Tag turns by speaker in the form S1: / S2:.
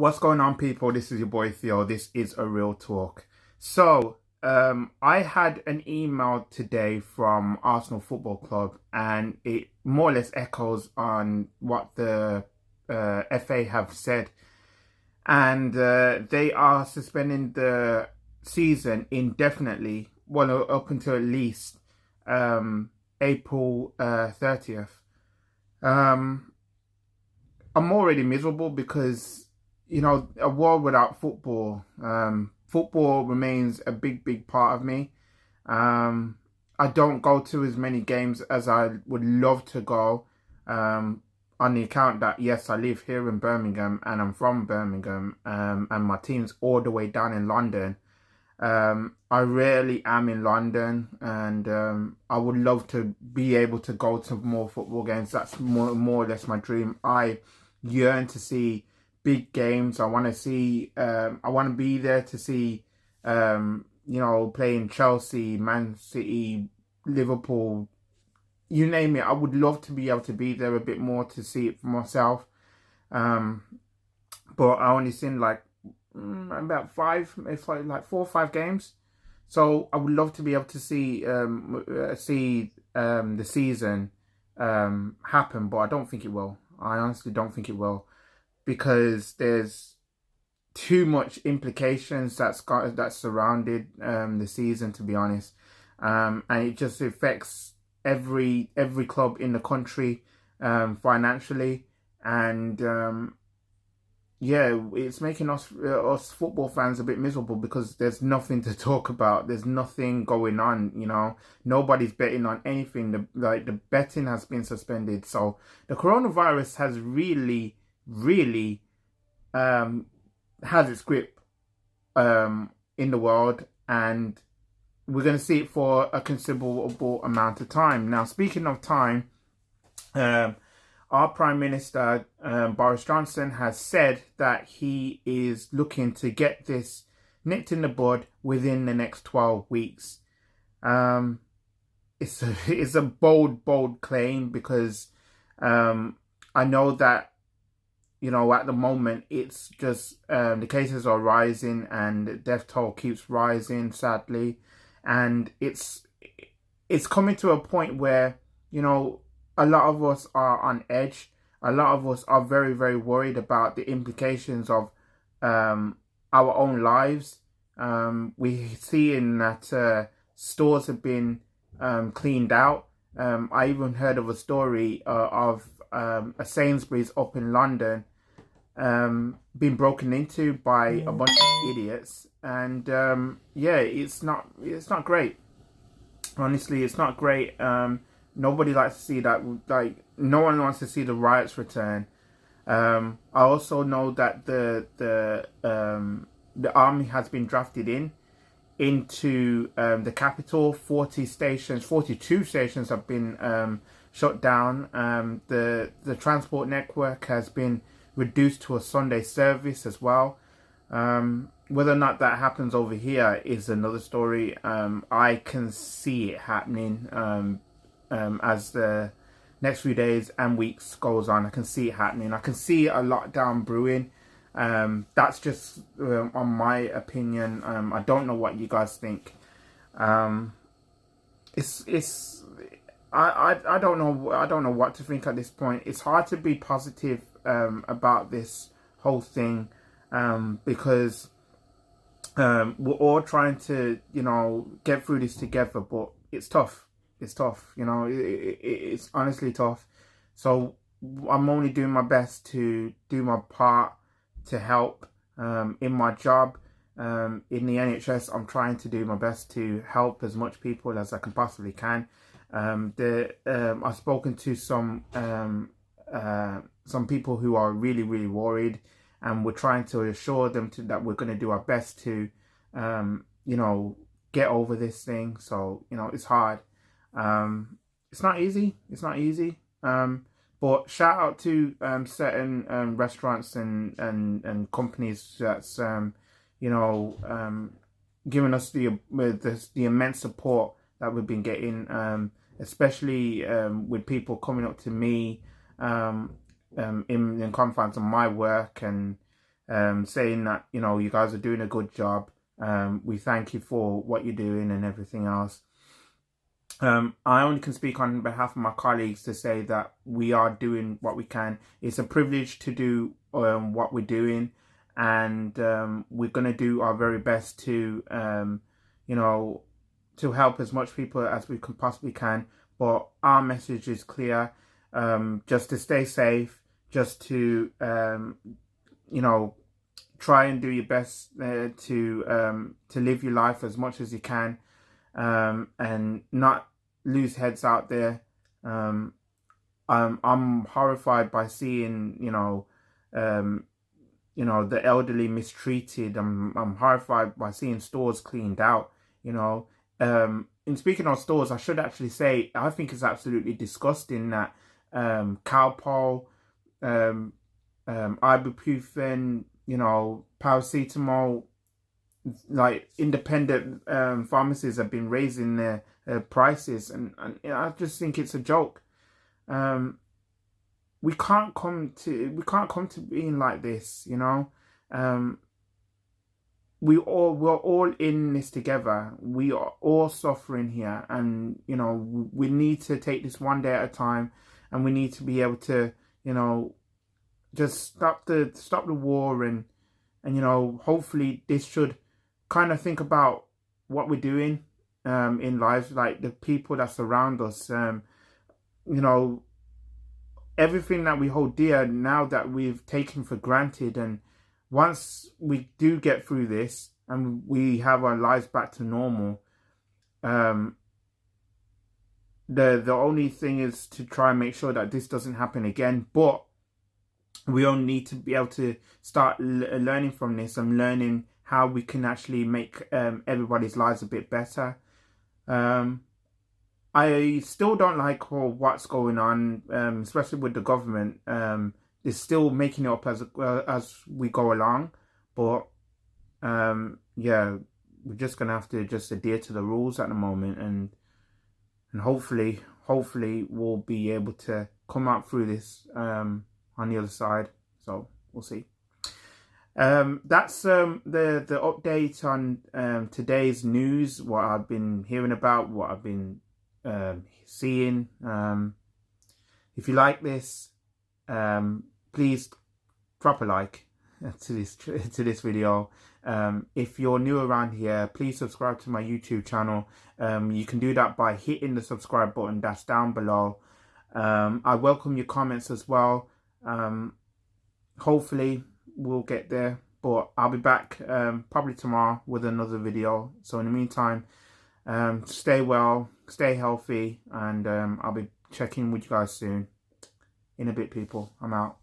S1: What's going on, people? This is your boy Theo. This is a real talk. So, I had an email today from Arsenal Football Club, and it more or less echoes on what the FA have said. And they are suspending the season indefinitely, well, up until at least April 30th. Um, I'm already miserable because a world without football. Football remains a big part of me. I don't go to as many games as I would love to go, on the account that, yes, I live here in Birmingham and I'm from Birmingham, and my team's all the way down in London. I rarely am in London, and I would love to be able to go to more football games. That's more or less my dream. I yearn to see big games. I want to see. I want to be there to see. Playing Chelsea, Man City, Liverpool, you name it. I would love to be able to be there a bit more to see it for myself. But I only seen like about five, it's like 4 or 5 games. So I would love to be able to see the season happen, but I don't think it will. I honestly don't think it will, because there's too much implications that's surrounded the season, to be honest, and it just affects every club in the country financially, and yeah, it's making us football fans a bit miserable because there's nothing to talk about. There's nothing going on. Nobody's betting on anything. The betting has been suspended. So the coronavirus has really has its grip in the world, and we're going to see it for a considerable amount of time. Now, speaking of time, our Prime Minister, Boris Johnson, has said that he is looking to get this nipped in the bud within the next 12 weeks. It's a bold claim, because I know that, at the moment, it's just the cases are rising and the death toll keeps rising, sadly. And it's coming to a point where, a lot of us are on edge. A lot of us are very worried about the implications of our own lives. We're seeing that stores have been cleaned out. I even heard of a story of a Sainsbury's up in London being broken into by a bunch of idiots, and yeah, it's not great. Honestly, it's not great. Nobody likes to see that. Like, no one wants to see the riots return. I also know that the army has been drafted into the capital. 42 stations have been shut down. The transport network has been reduced to a Sunday service as well. Whether or not that happens over here is another story. I can see it happening as the next few days and weeks goes on. I can see it happening. I can see a lockdown brewing. That's just on my opinion. I don't know what you guys think. I don't know. I don't know what to think at this point. It's hard to be positive about this whole thing, because we're all trying to get through this together, but it's tough. It's tough. It's honestly tough. So I'm only doing my best to do my part to help in my job. In the NHS, I'm trying to do my best to help as much people as I can possibly can. I've spoken to some people who are really worried, and we're trying to assure them that we're going to do our best to get over this thing. So it's hard. It's not easy. But shout out to certain restaurants and companies that's giving us the immense support that we've been getting, especially with people coming up to me in confines of my work, and saying that, you know, you guys are doing a good job. We thank you for what you're doing and everything else. I only can speak on behalf of my colleagues to say that we are doing what we can. It's a privilege to do what we're doing, and we're going to do our very best to, you know, to help as much people as we can possibly can. But our message is clear, just to stay safe, just to, you know, try and do your best to live your life as much as you can, and not lose heads out there. I'm horrified by seeing, you know, the elderly mistreated. I'm horrified by seeing stores cleaned out. You know, in speaking of stores, I should actually say I think it's absolutely disgusting that Calpol, ibuprofen, you know, paracetamol, like independent pharmacies have been raising their prices, and you know, I just think it's a joke. We can't come to being like this, you know. We're all in this together. We are all suffering here, and you know, we need to take this one day at a time, and we need to be able to, you know, just stop the war, and you know, hopefully this should kind of think about what we're doing in life, like the people that surround us. You know, everything that we hold dear now that we've taken for granted, and once we do get through this and we have our lives back to normal, the only thing is to try and make sure that this doesn't happen again. But we all need to be able to start learning from this and learning how we can actually make everybody's lives a bit better. I still don't like what's going on, especially with the government. They're still making it up as we go along, but yeah, we're just gonna have to just adhere to the rules at the moment, and hopefully we'll be able to come out through this on the other side. So we'll see. That's the update on today's news, what I've been hearing about, what I've been seeing. If you like this, please drop a like to this video. If you're new around here, please subscribe to my YouTube channel. You can do that by hitting the subscribe button that's down below. I welcome your comments as well. Hopefully we'll get there, but I'll be back probably tomorrow with another video. So in the meantime, stay well, stay healthy, and I'll be checking with you guys soon. In a bit, people. I'm out.